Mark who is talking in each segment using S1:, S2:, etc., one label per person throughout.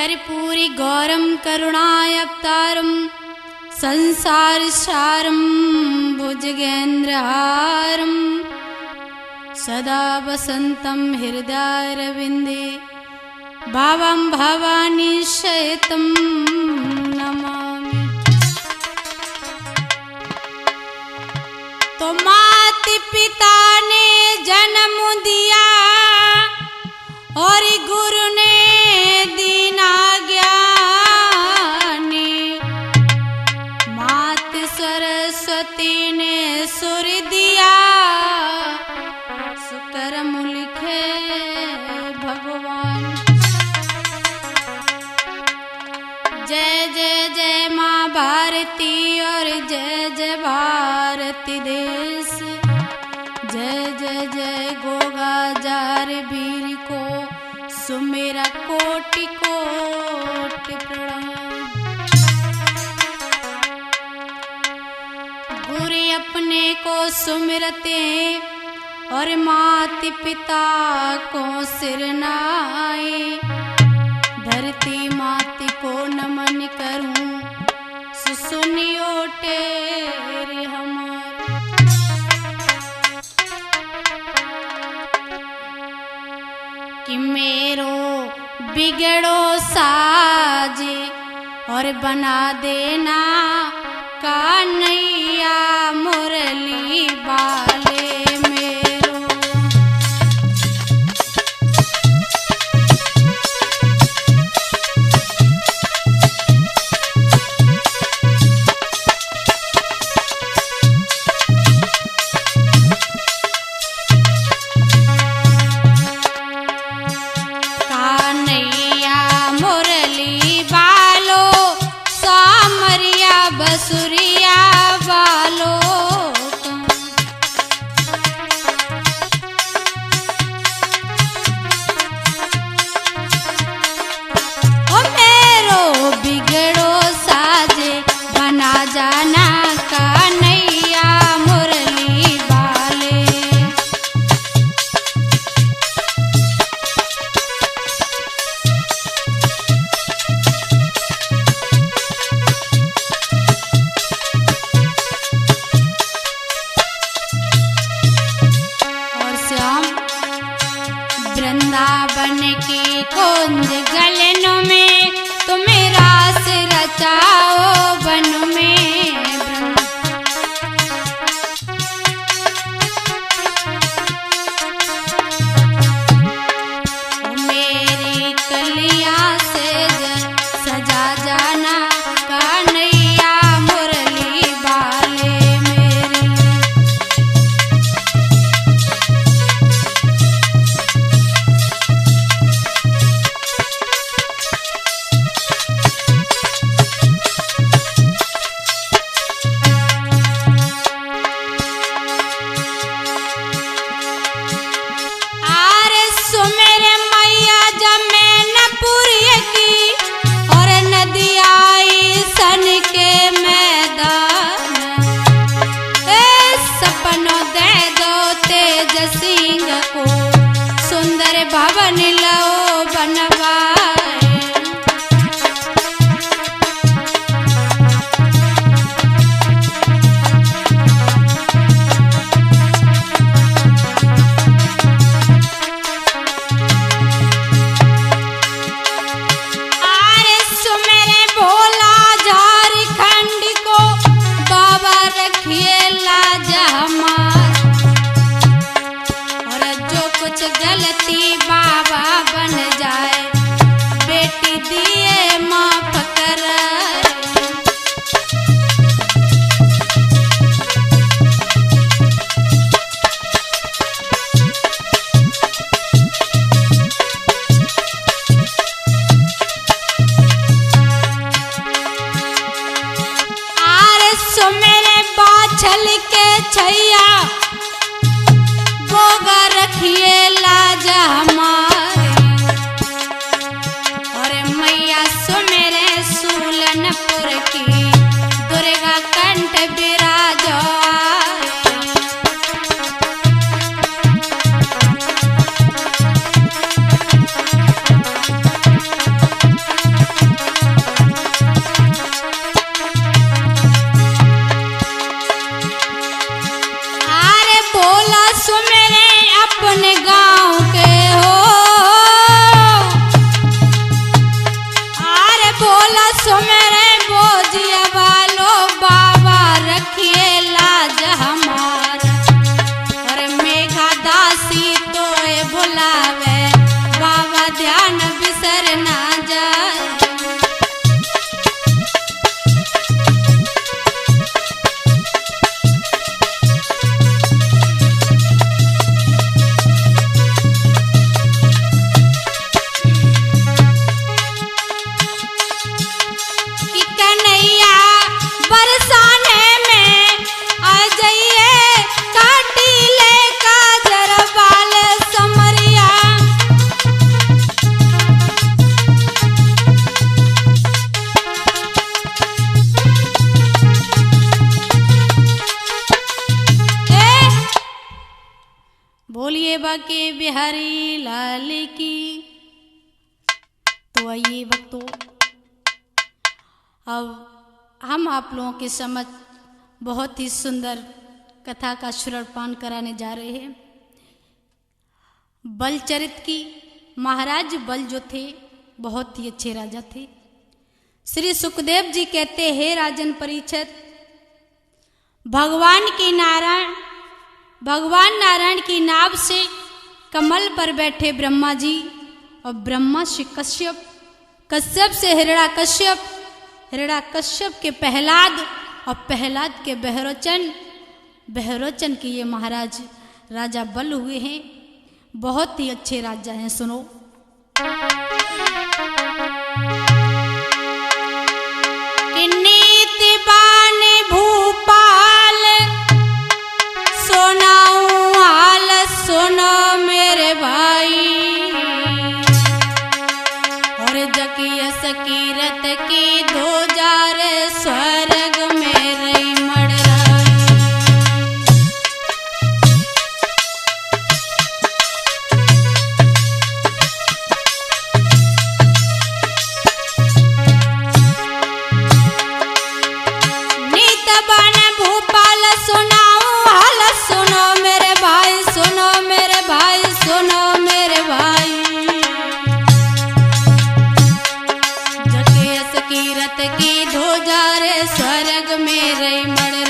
S1: कर्पूरी गौरम करुणावतारम संसार सारम भुजगेन्द्रहारम सदा वसंतम हृदयारविंदे भावं भवानी शयतम नमामि। तो माता पिता ने जन्म दिया और गुरु ने दीना ज्ञान, मात सरस्वती ने सुर दिया, सुकर्म लिखे भगवान। जय जय जय माँ भारती और जय जय भारती देश, जय जय जय गोगा जार वीर को सुमेरा कोटि कोटि प्रणाम। गुरु अपने को सुमिरते और माता पिता को सिर नाए, धरती माता को नमन करूं सुनियो टेरे हमार। कि मेरो बिगड़ो साजे और बना देना कान्हैया मुरली बाले मेरो। बसुरिया वालो ओ मेरो बिगड़ो साजे बना जाना कान्हैया मुरली बाले। वृंदावन की कुंज गलन में तुम्हें रास रचाओ वन में। मेरी कलियां से सजा जाना कान्हैया मुरली बाले मेरी। भवन लो बनवाए, आरे सुमेरे भोला झारखंड को बाबा रखिए लाजा हमार। और जो कुछ गलती बाबा बन जाए बेटी दिए माफ कर। आरे सुमेरे बाछल के छैया गोगा रखिए लाजा हमारे। और मैया सुमेरे सूलनपुर की दुर्गा कंठ विराजो। बोलिए बाके बिहारी लाल की। तो आइए भक्तों, अब हम आप लोगों के समझ बहुत ही सुंदर कथा का श्रवण कराने जा रहे हैं। बल चरित्र की। महाराज बल जो थे बहुत ही अच्छे राजा थे। श्री सुखदेव जी कहते, हे राजन परीक्षित, भगवान नारायण की नाभ से कमल पर बैठे ब्रह्मा जी और ब्रह्मा से कश्यप, कश्यप से हिरण्याकश्यप, हिरण्याकश्यप के प्रहलाद और प्रहलाद के बहरोचन, बहरोचन के ये महाराज राजा बल हुए हैं। बहुत ही अच्छे राजा हैं। सुनो, नीतिबान भूपाल सुनाऊं हाल, सुनो मेरे भाई, और जकिया सकीरत की 2000 स्वर्ग में रही मड़ रही। नीतबान भूपाल सुनाऊं हाल, सुनो मेरे भाई, सुनो मेरे भाई, सुनो मेरे भाई, जकिया सकीरत की 2000 स्वर्ग में रही मड़ रही।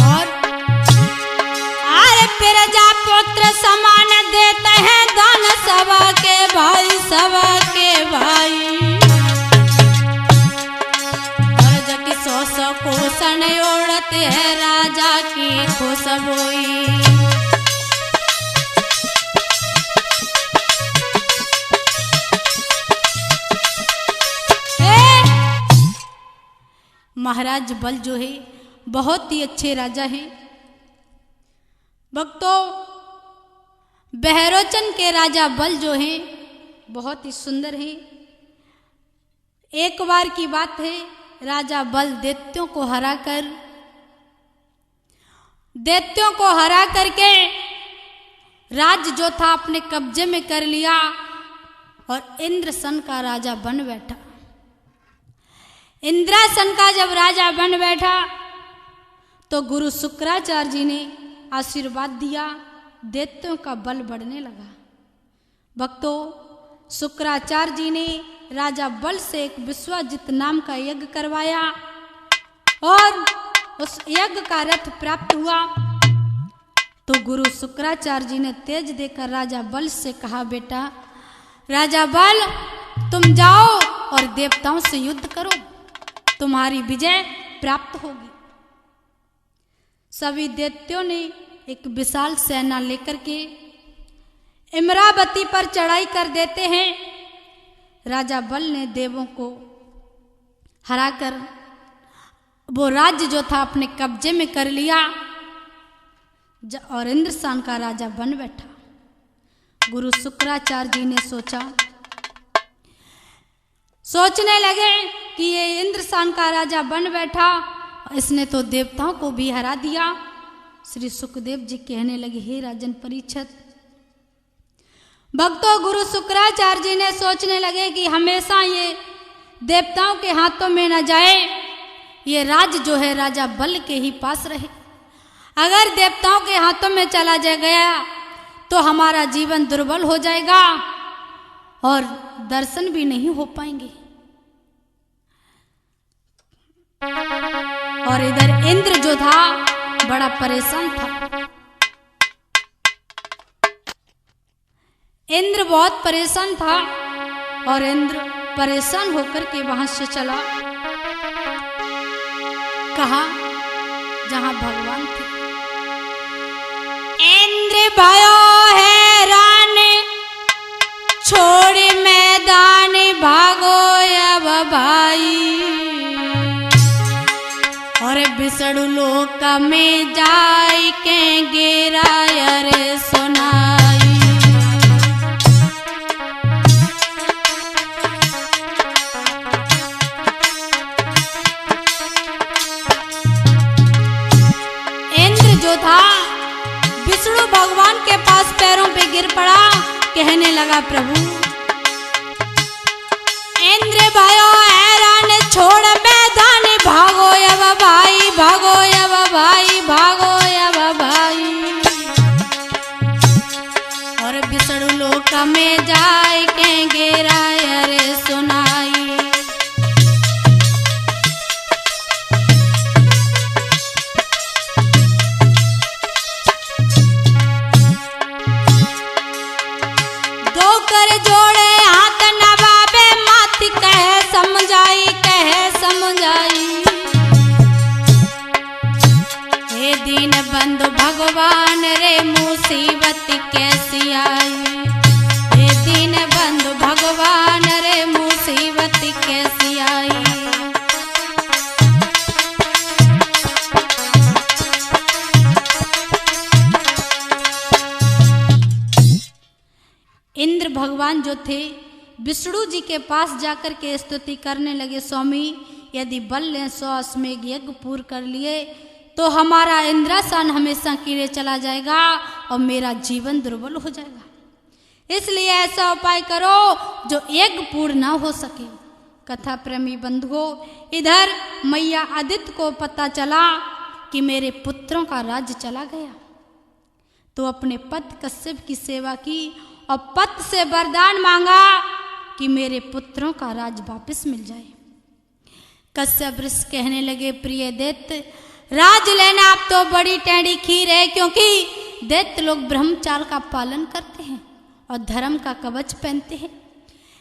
S1: और आरे प्रजा पुत्र समान देते हैं दान, सभा के भाई, सभा के भाई, और जकी 100 कोसन ओढ़ते है राजा की खुशबोई। महाराज बल जो है बहुत ही अच्छे राजा हैं। भक्तों, बहरोचन के राजा बल जो हैं बहुत ही सुंदर हैं। एक बार की बात है, राजा बल दैत्यों को हरा करके राज्य जो था अपने कब्जे में कर लिया और इंद्रसन का राजा बन बैठा। इंद्रासन का जब राजा बन बैठा तो गुरु शुक्राचार्य जी ने आशीर्वाद दिया, दैत्यों का बल बढ़ने लगा। भक्तों, शुक्राचार्य जी ने राजा बल से एक विश्वजित नाम का यज्ञ करवाया और उस यज्ञ का रथ प्राप्त हुआ। तो गुरु शुक्राचार्य जी ने तेज देकर राजा बल से कहा, बेटा राजा बल, तुम जाओ और देवताओं से युद्ध करो, तुम्हारी विजय प्राप्त होगी। सभी दैत्यों ने एक विशाल सेना लेकर के इमरावती पर चढ़ाई कर देते हैं। राजा बल ने देवों को हराकर वो राज्य जो था अपने कब्जे में कर लिया और इंद्रसान का राजा बन बैठा। गुरु शुक्राचार्य जी ने सोचने लगे कि ये इंद्रसान का राजा बन बैठा, इसने तो देवताओं को भी हरा दिया। श्री सुखदेव जी कहने लगे, हे राजन परीक्षित, भक्तों, गुरु शुक्राचार्य जी ने सोचने लगे कि हमेशा ये देवताओं के हाथों में न जाए, ये राज जो है राजा बल के ही पास रहे। अगर देवताओं के हाथों में चला गया तो हमारा जीवन दुर्बल हो जाएगा और दर्शन भी नहीं हो पाएंगे। और इधर इंद्र जो था बड़ा परेशान था। इंद्र बहुत परेशान था और इंद्र परेशान होकर के वहां से चला कहा जहां भगवान थे। इंद्र भयो हैरान, छोड़ मैदान भागो अब भाई, और बिसड़ू लोक में जाय के गेरा रे सुनाई। गिर पड़ा, कहने लगा प्रभु इंद्र भयो हैरान, छोड़ मैदान, भागो अब भाई, भागो अब भाई, भागो अब भाई। और विष्णु लोक में जाए के गेरा अरे सुनाई। दो कर जोड़े हाथ नवाबे, मात कह समझाई, कह समझाई। हे दीन बंधु भगवान रे, मुसीबत कैसी आई। हे दीन बंधु भगवान रे, मुसीबत कैसी आई। इंद्र भगवान जो थे विष्णु जी के पास जाकर के स्तुति करने लगे, स्वामी यदि बल लें 100 अश्वमेघ यज्ञ पूर्ण कर लिए तो हमारा इंद्रासन हमेशा के लिए चला जाएगा और मेरा जीवन दुर्बल हो जाएगा। इसलिए ऐसा उपाय करो जो यज्ञ पूर्ण ना हो सके। कथा प्रेमी बंधुओं, इधर मैया आदित्य को पता चला कि मेरे पुत्रों का राज्य चला गया, तो अपने पति कश्यप की सेवा की और पति से वरदान मांगा कि मेरे पुत्रों का राज वापस मिल जाए। कश्यप ऋषि कहने लगे, प्रिय दैत्य, राज लेना अब तो बड़ी टेढ़ी खीर है, क्योंकि दैत्य लोग ब्रह्मचार्य का पालन करते हैं और धर्म का कवच पहनते हैं,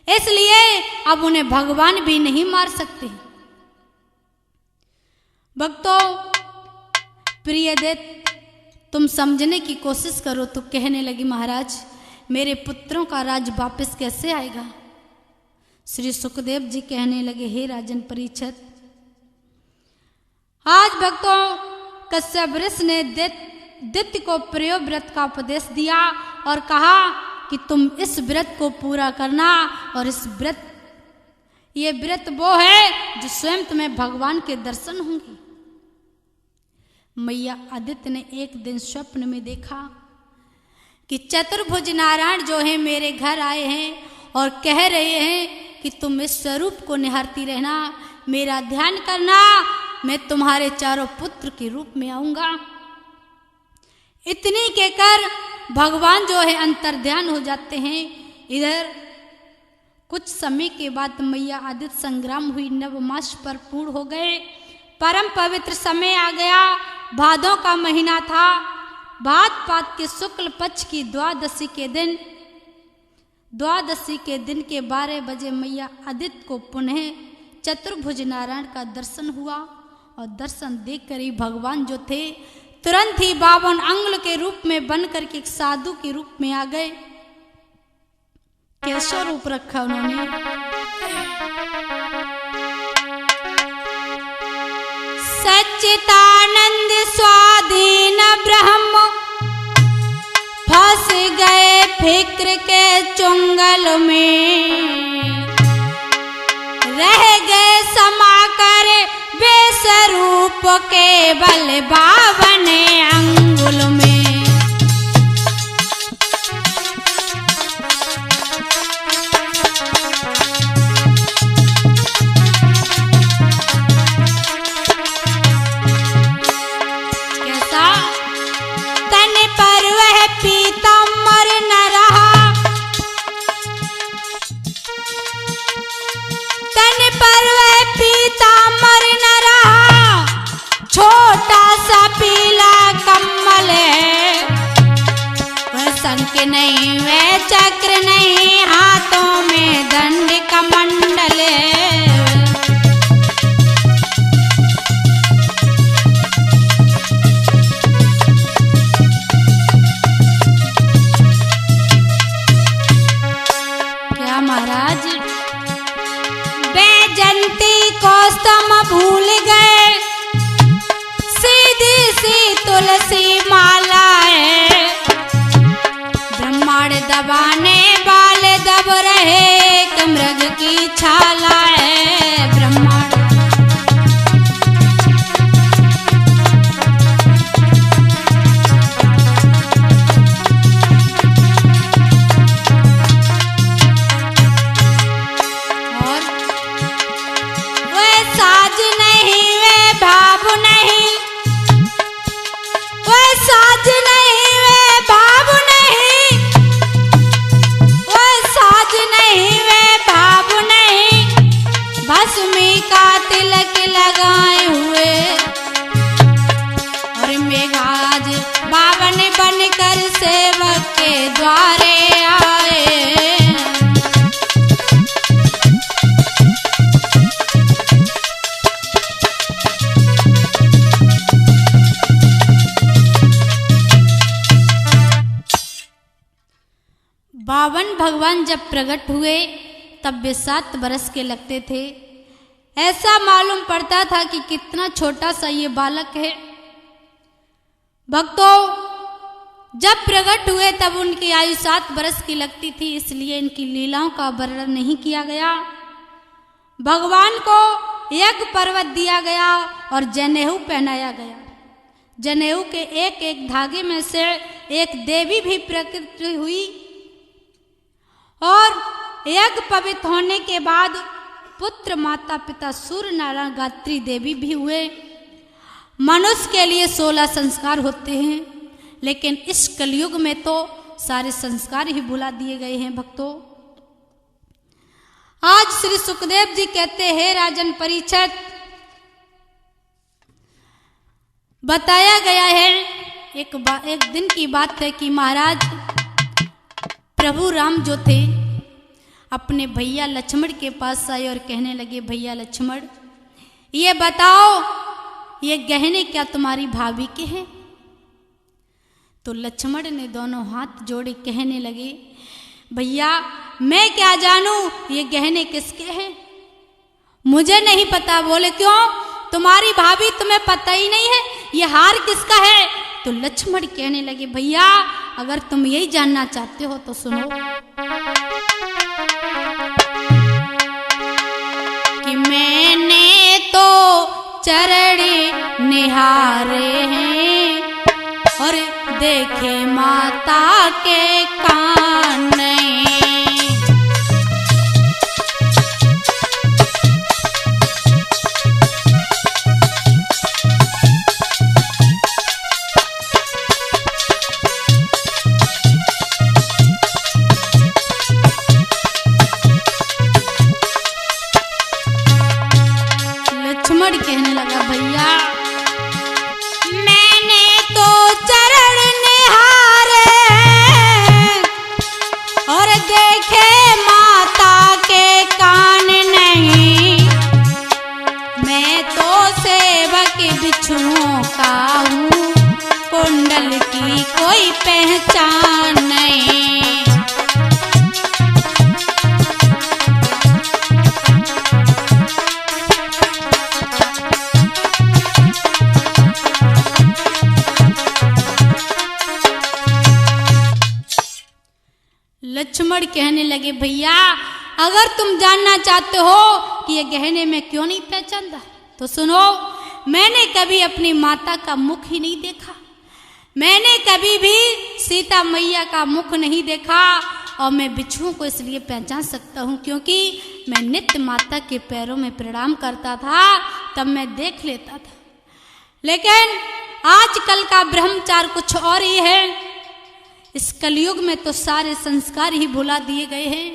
S1: इसलिए अब उन्हें भगवान भी नहीं मार सकते। भक्तों, प्रिय दैत्य, तुम समझने की कोशिश करो। तो कहने लगी, महाराज मेरे पुत्रों का राज वापस कैसे आएगा। श्री सुखदेव जी कहने लगे, हे राजन परीक्षित, आज भक्तों कश्यप ऋषि ने दैत्य को प्रिय व्रत का उपदेश दिया और कहा कि तुम इस व्रत को पूरा करना, और ये व्रत वो है जो स्वयं तुम्हें भगवान के दर्शन होंगे। मैया आदित्य ने एक दिन स्वप्न में देखा कि चतुर्भुज नारायण जो है मेरे घर आए हैं और कह रहे हैं कि तुम इस स्वरूप को निहारती रहना, मेरा ध्यान करना, मैं तुम्हारे चारों पुत्र के रूप में आऊंगा। इतनी कहकर भगवान जो है अंतर्ध्यान हो जाते हैं। इधर कुछ समय के बाद मैया आदित्य संग्राम हुई, नवमास पर पूर्ण हो गए, परम पवित्र समय आ गया। भादों का महीना था। भाद्रपद के शुक्ल पक्ष की द्वादशी के दिन के 12 बजे मैया आदित्य को पुनः चतुर्भुज नारायण का दर्शन हुआ, और दर्शन देखकर ही भगवान जो थे तुरंत ही 52 अंगुल के रूप में बनकर के एक साधु के रूप में आ गए। कैसा रूप रखा उन्होंने। सच्चिदानंद स्वाधीन ब्रह्म, फंस गए फिक्र के चुंगल में, रह गए समा कर बेस्वरूप केवल 52 अंगुल में। कैसा तन पर वह पीताम्बर न रहा, तन पर वह पीताम्बर न रहा, छोटा सा पीला कम्बल है, वह शंख नहीं वह चक्र नहीं, हाथों में दंड कमंडल है। क्या महाराज बैजंती को तुम भूल गए, सीधी सी तुलसी माला है, ब्रह्मांड दबाने वाले दब रहे, एक मृग की छाला है। ब्रह्मांड नहीं, वो साज नहीं, वे बाबू नहीं, वो साज नहीं, वे बाबू नहीं, भस्मी का तिलक लगाए हुए और मेघाज बावन बनकर सेवक के द्वारे आए। बावन भगवान जब प्रकट हुए तब वे 7 बरस के लगते थे। ऐसा मालूम पड़ता था कि कितना छोटा सा ये बालक है। भक्तों, जब प्रकट हुए तब उनकी आयु 7 बरस की लगती थी, इसलिए इनकी लीलाओं का वर्णन नहीं किया गया। भगवान को यज्ञ पर्वत दिया गया और जनेऊ पहनाया गया। जनेऊ के एक एक धागे में से एक देवी भी प्रकट हुई और यज्ञ पवित्र होने के बाद पुत्र माता पिता सूर्य नारायण गात्री देवी भी हुए। मनुष्य के लिए 16 संस्कार होते हैं, लेकिन इस कलयुग में तो सारे संस्कार ही भुला दिए गए हैं। भक्तों, आज श्री सुखदेव जी कहते हैं, राजन परीक्षित, बताया गया है एक दिन की बात है कि महाराज प्रभु राम जो थे अपने भैया लक्ष्मण के पास आए और कहने लगे, भैया लक्ष्मण, ये बताओ ये गहने क्या तुम्हारी भाभी के हैं? तो लक्ष्मण ने दोनों हाथ जोड़े कहने लगे, भैया मैं क्या जानूं ये गहने किसके हैं, मुझे नहीं पता। बोले क्यों, तुम्हारी भाभी तुम्हें पता ही नहीं है, ये हार किसका है? तो लक्ष्मण कहने लगे, भैया अगर तुम यही जानना चाहते हो तो सुनो कि मैंने तो चरण निहारे हैं और देखे माता के कान नहीं। लक्ष्मण कहने लगा, भैया मैंने तो चरण निहारे और देखे माता के कान नहीं, मैं तो सेवक बिच्छुओं का हूँ, कुंडल की कोई पहचान नहीं। लक्ष्मण कहने लगे, भैया अगर तुम जानना चाहते हो कि ये गहने में क्यों नहीं पहचानता तो सुनो, मैंने कभी अपनी माता का मुख ही नहीं देखा, मैंने कभी भी सीता मैया का मुख नहीं देखा और मैं बिच्छुओं को इसलिए पहचान सकता हूँ क्योंकि मैं नित्य माता के पैरों में प्रणाम करता था, तब मैं देख लेता था। लेकिन आजकल का ब्रह्मचार कुछ और ही है। इस कलयुग में तो सारे संस्कार ही भुला दिए गए हैं।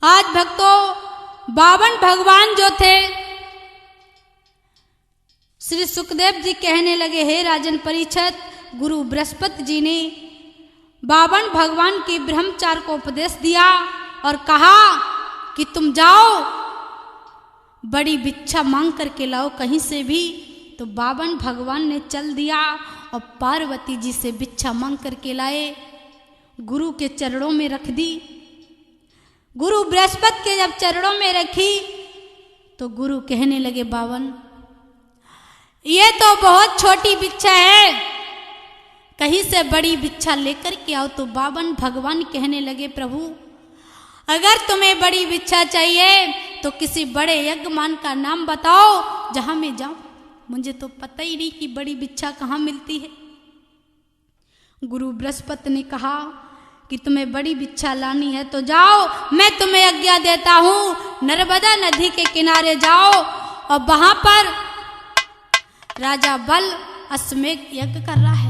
S1: आज भक्तों, 52 भगवान जो थे, श्री सुखदेव जी कहने लगे, हे राजन परीक्षित, गुरु बृहस्पति जी ने 52 भगवान के ब्रह्मचार को उपदेश दिया और कहा कि तुम जाओ बड़ी भिक्षा मांग करके लाओ कहीं से भी। तो 52 भगवान ने चल दिया और पार्वती जी से भिक्षा मांग करके लाए, गुरु के चरणों में रख दी। गुरु बृहस्पति के जब चरणों में रखी तो गुरु कहने लगे, 52 ये तो बहुत छोटी भिक्षा है, कहीं से बड़ी भिक्षा लेकर के आओ। तो 52 भगवान कहने लगे, प्रभु अगर तुम्हें बड़ी भिक्षा चाहिए तो किसी बड़े यज्ञमान का नाम बताओ जहां मैं जाऊं, मुझे तो पता ही नहीं कि बड़ी भिक्षा कहाँ मिलती है। गुरु बृहस्पति ने कहा कि तुम्हें बड़ी भिक्षा लानी है तो जाओ, मैं तुम्हें आज्ञा देता हूं, नर्मदा नदी के किनारे जाओ और वहां पर राजा बल अश्वमेध यज्ञ कर रहा है।